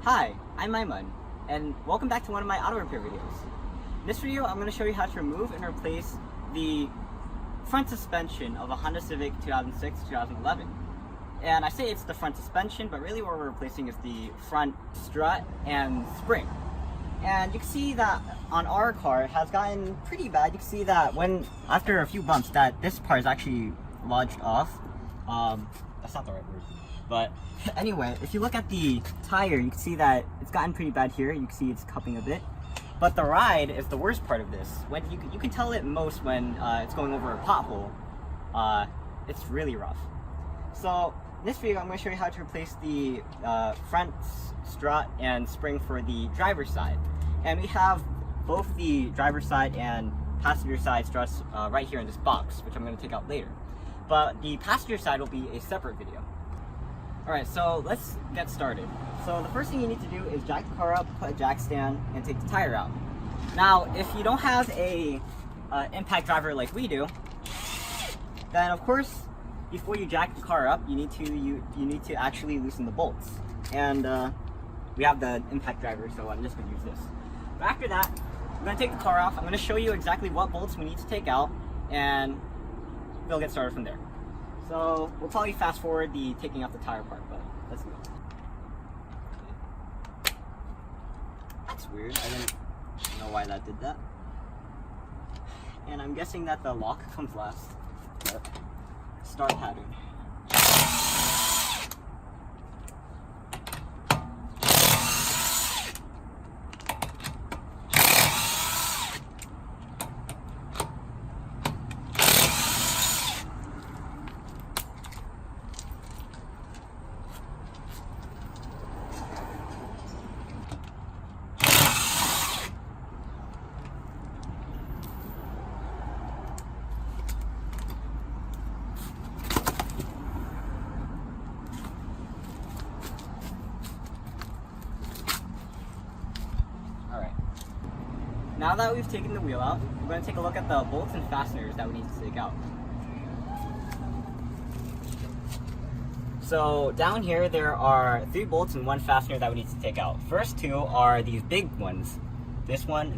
Hi, I'm Aiman, and welcome back to one of my auto repair videos. In this video, I'm going to show you how to remove and replace the front suspension of a Honda Civic 2006-2011. And I say it's the front suspension, but really what we're replacing is the front strut and spring. And you can see that on our car, it has gotten pretty bad. You can see that after a few bumps, that this part is actually lodged off. That's not the right word. But anyway, if you look at the tire, you can see that it's gotten pretty bad here. You can see it's cupping a bit. But the ride is the worst part of this. When you can tell it most when it's going over a pothole. It's really rough. So in this video, I'm going to show you how to replace the front strut and spring for the driver's side. And we have both the driver's side and passenger side struts right here in this box, which I'm going to take out later. But the passenger side will be a separate video. Alright, so let's get started. So the first thing you need to do is jack the car up, put a jack stand, and take the tire out. Now, if you don't have a impact driver like we do, then of course, before you jack the car up, you need to actually loosen the bolts. And we have the impact driver, so I'm just going to use this. But after that, I'm going to take the car off. I'm going to show you exactly what bolts we need to take out, and we'll get started from there. So we'll probably fast forward the taking off the tire part, but let's go. That's weird. I didn't know why that did that. And I'm guessing that the lock comes last. But start pattern. Now that we've taken the wheel out, we're going to take a look at the bolts and fasteners that we need to take out. So down here there are 3 bolts and 1 fastener that we need to take out. First 2 are these big ones, this one,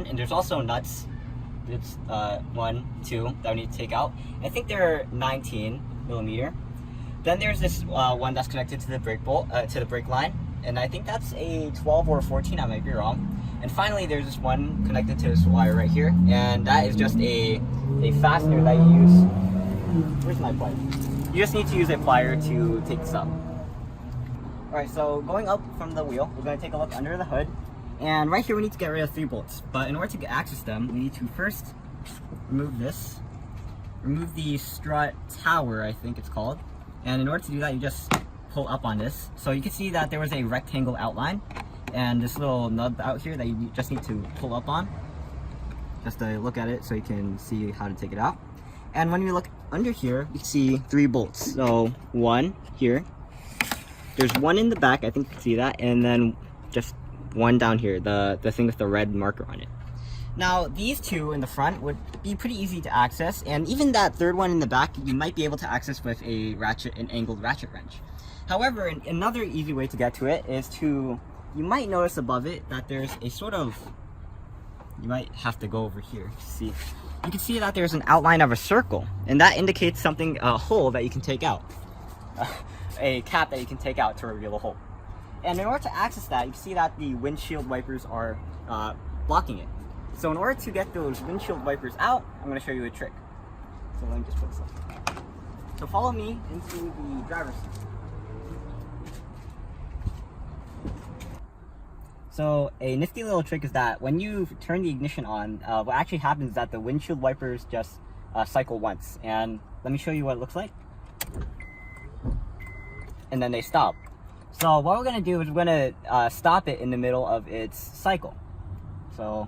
and there's also nuts. It's 1, 2 that we need to take out. I think they're 19mm. Then there's this one that's connected to the brake bolt, to the brake line, and I think that's a 12 or 14. I might be wrong. And finally, there's this one connected to this wire right here, and that is just a fastener that you use. Where's my plier? You just need to use a plier to take this up. Alright, so going up from the wheel, we're going to take a look under the hood. And right here we need to get rid of 3 bolts. But in order to access them, we need to first remove this. Remove the strut tower, I think it's called. And in order to do that, you just pull up on this. So you can see that there was a rectangle outline. And this little nub out here that you just need to pull up on, just to look at it so you can see how to take it out. And when you look under here, you can see 3 bolts. So 1 here, there's 1 in the back, I think you can see that, and then just 1 down here, the thing with the red marker on it. Now these 2 in the front would be pretty easy to access, and even that 3rd one in the back you might be able to access with an angled ratchet wrench. However, another easy way to get to it is to, you might notice above it that there's a sort of, you might have to go over here to see. You can see that there's an outline of a circle, and that indicates something, a hole that you can take out. A cap that you can take out to reveal a hole. And in order to access that, you can see that the windshield wipers are blocking it. So in order to get those windshield wipers out, I'm going to show you a trick. So let me just put this up. So follow me into the driver's seat. So a nifty little trick is that when you turn the ignition on, what actually happens is that the windshield wipers just cycle once. And let me show you what it looks like. And then they stop. So what we're going to do is we're going to stop it in the middle of its cycle. So,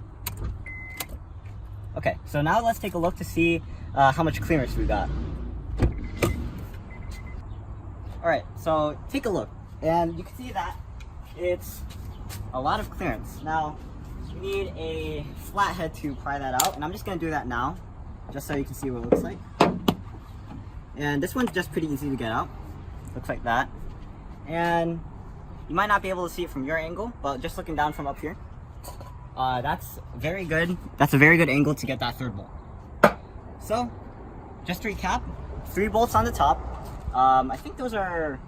okay, so now let's take a look to see how much clearance we got. Alright, so take a look. And you can see that it's a lot of clearance. Now, we need a flathead to pry that out, and I'm just going to do that now, just so you can see what it looks like. And this one's just pretty easy to get out. Looks like that. And You might not be able to see it from your angle, but just looking down from up here, that's very good. That's a very good angle to get that third bolt. So, just to recap, 3 bolts on the top. I think those are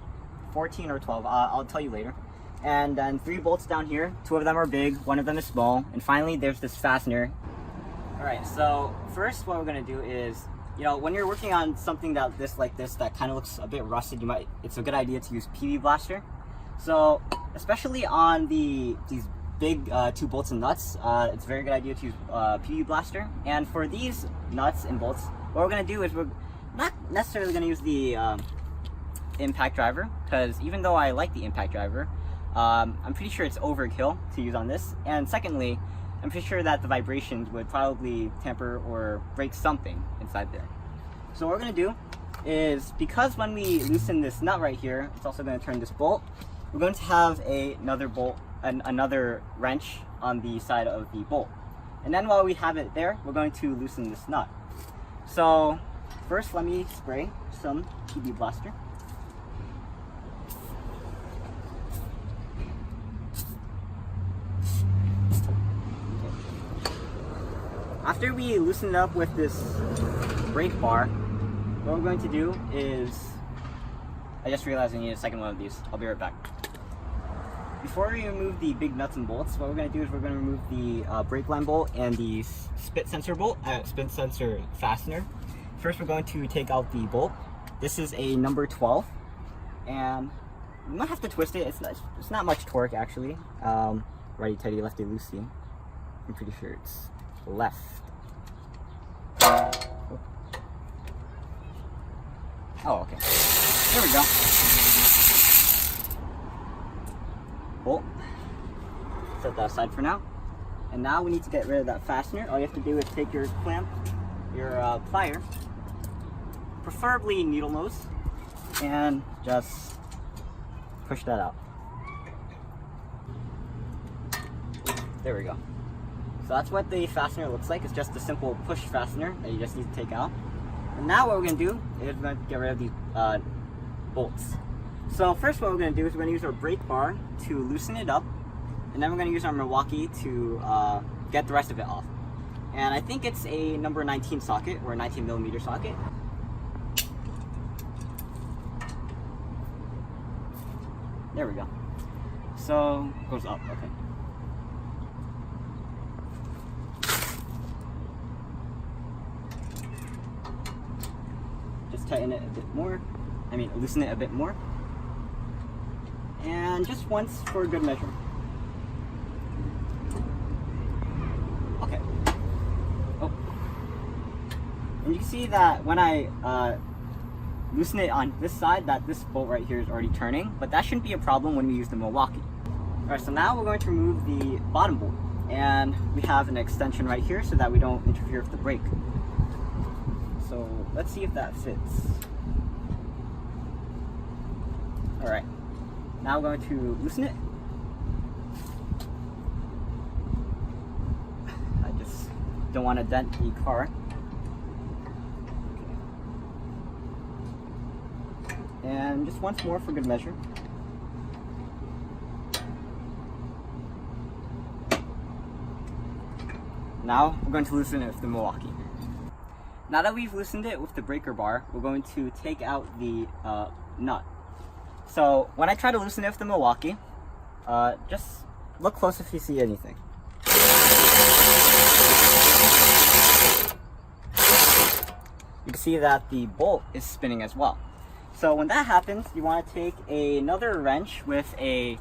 14 or 12. I'll tell you later. And then 3 bolts down here. 2 of them are big, 1 of them is small, and finally there's this fastener. All right. So first, what we're gonna do is, when you're working on something like this that kind of looks a bit rusted, it's a good idea to use PV blaster. So especially on these big 2 bolts and nuts, it's a very good idea to use PV blaster. And for these nuts and bolts, what we're going to do is we're not necessarily going to use the impact driver, because even though I like the impact driver, I'm pretty sure it's overkill to use on this. And secondly, I'm pretty sure that the vibrations would probably tamper or break something inside there. So what we're going to do is, because when we loosen this nut right here, it's also going to turn this bolt, we're going to have another wrench on the side of the bolt. And then while we have it there, we're going to loosen this nut. So first, let me spray some PV blaster. After we loosen it up with this brake bar, what we're going to do is, I just realized I need a second one of these. I'll be right back. Before we remove the big nuts and bolts, what we're going to do is we're going to remove the brake line bolt and the spit sensor fastener. First, we're going to take out the bolt. This is a number 12, and you might have to twist it. It's not much torque actually. Righty tighty, lefty loosey. I'm pretty sure it's left. Oh, okay. There we go. Bolt. Set that aside for now. And now we need to get rid of that fastener. All you have to do is take your clamp, your plier, preferably needle nose, and just push that out. There we go. So that's what the fastener looks like. It's just a simple push fastener that you just need to take out. And now what we're going to do is we're going to get rid of these bolts. So first, what we're going to do is we're going to use our brake bar to loosen it up, and then we're going to use our Milwaukee to get the rest of it off. And I think it's a number 19 socket, or a 19mm socket. There we go. So it goes up. Okay. Just tighten it a bit more. Loosen it a bit more. And just once for good measure. Okay. Oh. And you can see that when I loosen it on this side, that this bolt right here is already turning, but that shouldn't be a problem when we use the Milwaukee. Alright, so now we're going to remove the bottom bolt. And we have an extension right here so that we don't interfere with the brake. So let's see if that fits. Alright. Now we're going to loosen it. I just don't want to dent the car. Okay. And just once more for good measure. Now we're going to loosen it with the Milwaukee. Now that we've loosened it with the breaker bar, we're going to take out the nut. So when I try to loosen it with the Milwaukee, just look close if you see anything. You can see that the bolt is spinning as well. So when that happens, you want to take another wrench with a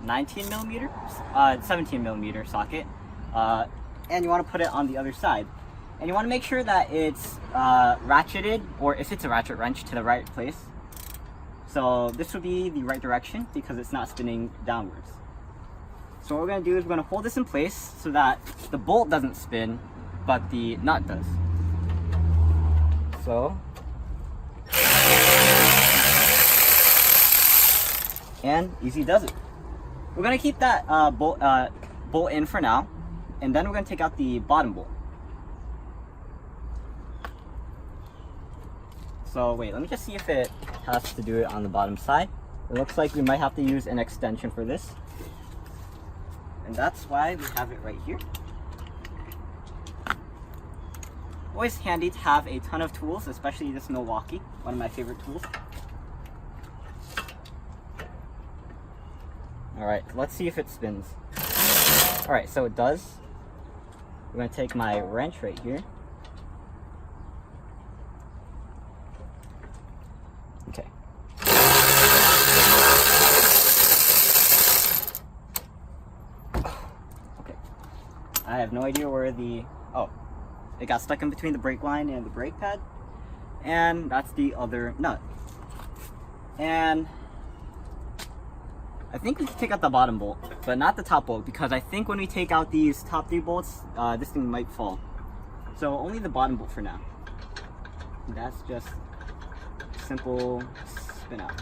19mm, 17mm socket, and you want to put it on the other side. And you want to make sure that it's ratcheted, or if it's a ratchet wrench, to the right place. So this would be the right direction because it's not spinning downwards. So what we're going to do is we're going to hold this in place so that the bolt doesn't spin, but the nut does. So, and easy does it. We're going to keep that bolt in for now, and then we're going to take out the bottom bolt. So wait, let me just see if it has to do it on the bottom side. It looks like we might have to use an extension for this. And that's why we have it right here. Always handy to have a ton of tools, especially this Milwaukee, one of my favorite tools. Alright, let's see if it spins. Alright, so it does. We're going to take my wrench right here. Okay. Okay. I have no idea where the... Oh. It got stuck in between the brake line and the brake pad. And that's the other nut. And I think we can take out the bottom bolt, but not the top bolt, because I think when we take out these top 3 bolts, this thing might fall. So only the bottom bolt for now. And that's just simple spin out.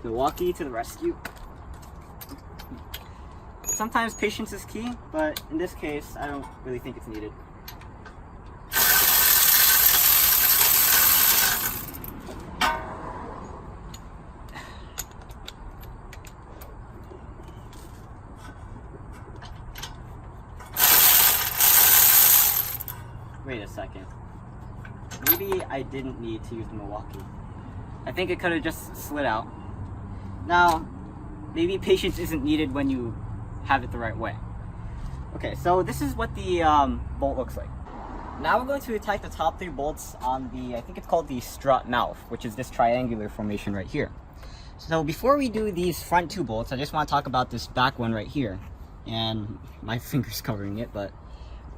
Milwaukee to the rescue. Sometimes patience is key, but in this case, I don't really think it's needed. Wait a second. Maybe I didn't need to use the Milwaukee. I think it could have just slid out. Now, maybe patience isn't needed when you have it the right way. Okay, so this is what the bolt looks like. Now we're going to tighten the top 3 bolts on the, I think it's called the strut mouth, which is this triangular formation right here. So before we do these front 2 bolts, I just want to talk about this back one right here. And my finger's covering it, but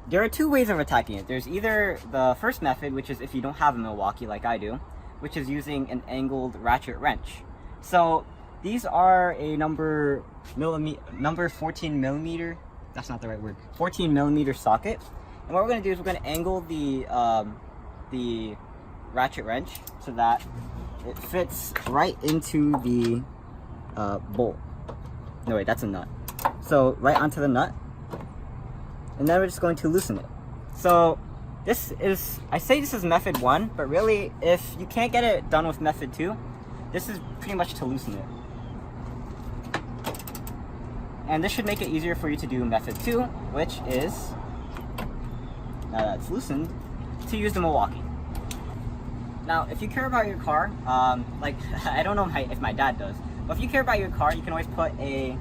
there are 2 ways of attacking it. There's either the first method, which is if you don't have a Milwaukee like I do, which is using an angled ratchet wrench. So these are a number 14 millimeter, that's not the right word, 14 millimeter socket. And what we're going to do is we're going to angle the ratchet wrench so that it fits right into the bolt. No wait, that's a nut. So right onto the nut. And then we're just going to loosen it. So this is, I say this is method 1, but really if you can't get it done with method 2, this is pretty much to loosen it. And this should make it easier for you to do method 2, which is, now that it's loosened, to use the Milwaukee. Now, if you care about your car, like, I don't know if my dad does, but if you care about your car, you can always put a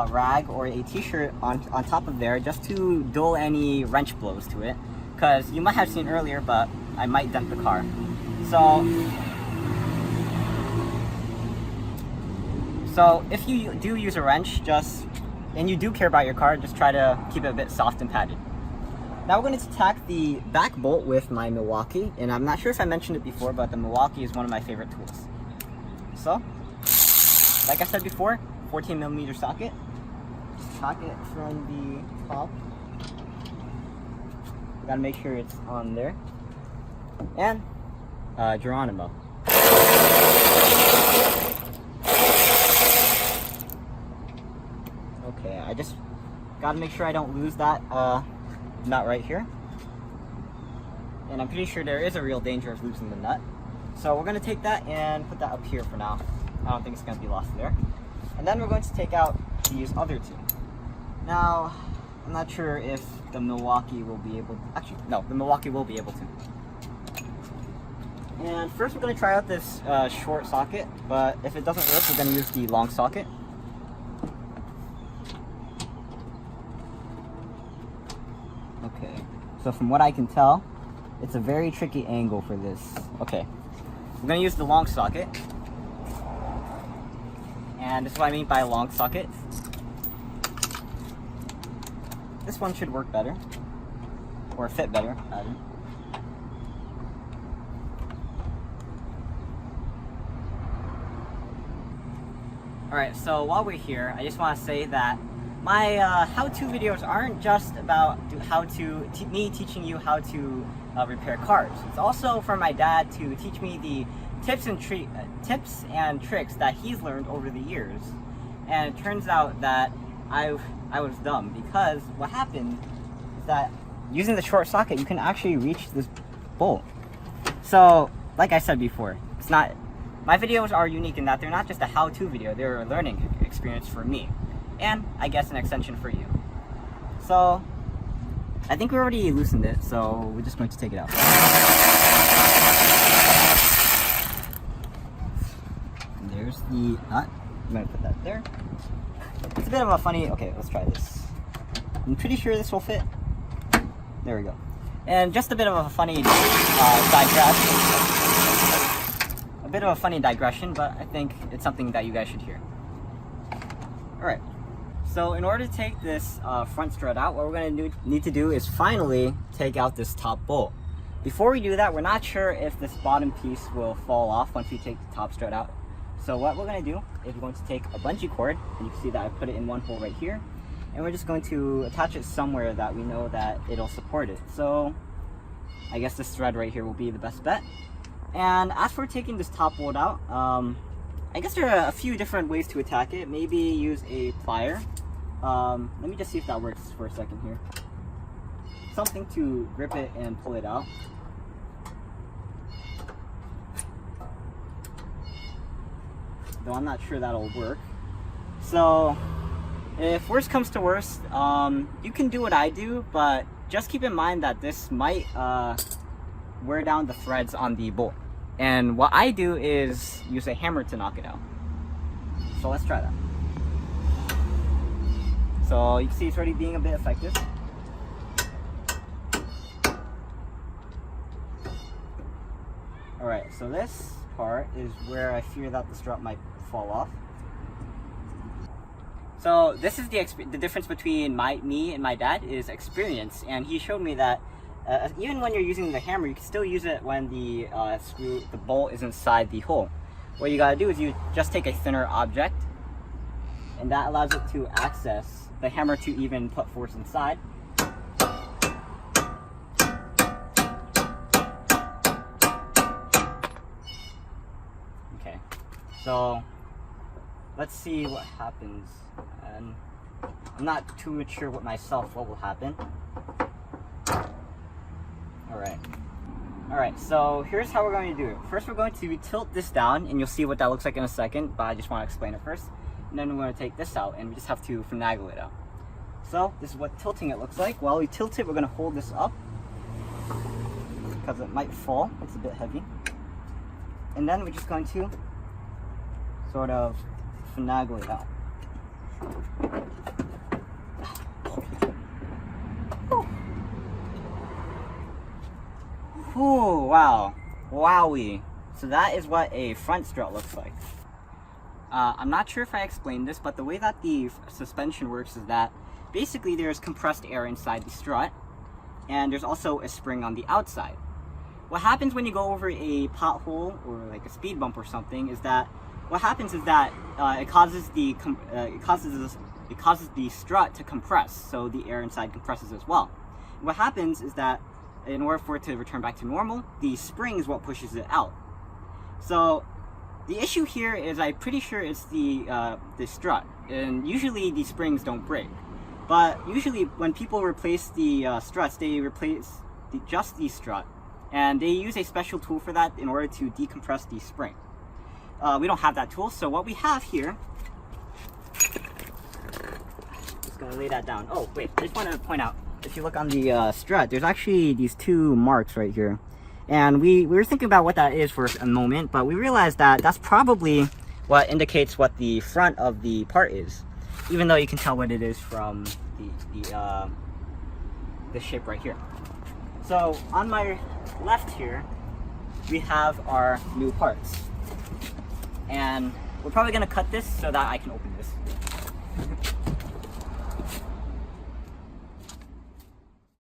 rag or a t-shirt on top of there just to dull any wrench blows to it. Because you might have seen earlier, but I might dent the car. So if you do use a wrench, and you do care about your car, just try to keep it a bit soft and padded. Now we're going to attack the back bolt with my Milwaukee, and I'm not sure if I mentioned it before, but the Milwaukee is one of my favorite tools. So, like I said before, 14 millimeter socket. Just tack it from the top. Gotta make sure it's on there. And Geronimo. Okay, I just gotta make sure I don't lose that nut right here. And I'm pretty sure there is a real danger of losing the nut. So we're gonna take that and put that up here for now. I don't think it's gonna be lost there. And then we're going to take out these other 2. Now, I'm not sure if the Milwaukee will be able to, actually, no, the Milwaukee will be able to. And first we're going to try out this short socket, but if it doesn't work, we're going to use the long socket. Okay, so from what I can tell, it's a very tricky angle for this. Okay, we're going to use the long socket. And this is what I mean by a long socket. This one should work better, or fit better, rather. Alright, so while we're here, I just want to say that my how-to videos aren't just about me teaching you how to repair cars. It's also for my dad to teach me the tips and tricks that he's learned over the years. And it turns out that I was dumb, because what happened is that using the short socket, you can actually reach this bolt. So like I said before, it's not, my videos are unique in that they're not just a how-to video, they're a learning experience for me, and I guess an extension for you. So I think we already loosened it, so we're just going to take it out. And there's the nut. I'm going to put that there. It's a bit of a funny, okay, let's try this. I'm pretty sure this will fit. There we go. And just a bit of a funny digression, but I think it's something that you guys should hear. Alright, so in order to take this front strut out, what we're going to need to do is finally take out this top bolt. Before we do that, we're not sure if this bottom piece will fall off once we take the top strut out. So what we're going to do is we're going to take a bungee cord, and you can see that I put it in one hole right here, and we're just going to attach it somewhere that we know that it'll support it. So I guess this thread right here will be the best bet. And as for taking this top bolt out, I guess there are a few different ways to attack it. Maybe use a plier. Let me just see if that works for a second here. Something to grip it and pull it out. Though I'm not sure that'll work. So if worst comes to worst, you can do what I do, but just keep in mind that this might wear down the threads on the bolt. And what I do is use a hammer to knock it out. So let's try that. So you can see it's already being a bit effective. Alright, so this part is where I fear that the strut might fall off. So this is the difference between me and my dad is experience, and he showed me that even when you're using the hammer, you can still use it when the bolt is inside the hole. What you gotta do is you just take a thinner object, and that allows it to access the hammer to even put force inside. Okay, so let's see what happens. And I'm not too sure what myself what will happen. Alright, so here's how we're going to do it. First we're going to tilt this down, and you'll see what that looks like in a second, but I just want to explain it first. And then we're going to take this out, and we just have to finagle it out. So this is what tilting it looks like. While we tilt it, we're going to hold this up, because it might fall. It's a bit heavy. And then we're just going to sort of finagle it out. Ooh, wow. Wowie. So that is what a front strut looks like. I'm not sure if I explained this, but the way that the suspension works is that basically there's compressed air inside the strut, and there's also a spring on the outside. What happens when you go over a pothole or like a speed bump or something is that it causes the strut to compress, so the air inside compresses as well. What happens is that in order for it to return back to normal, the spring is what pushes it out. So the issue here is I'm pretty sure it's the strut, and usually the springs don't break. But usually when people replace the struts, they replace just the strut, and they use a special tool for that in order to decompress the spring. We don't have that tool, so what we have here, just gonna lay that down. Oh wait, I just want to point out, if you look on the strut, there's actually these two marks right here. And we were thinking about what that is for a moment, but we realized that that's probably what indicates what the front of the part is, even though you can tell what it is from the shape right here. So on my left here, we have our new parts. And we're probably going to cut this so that I can open this.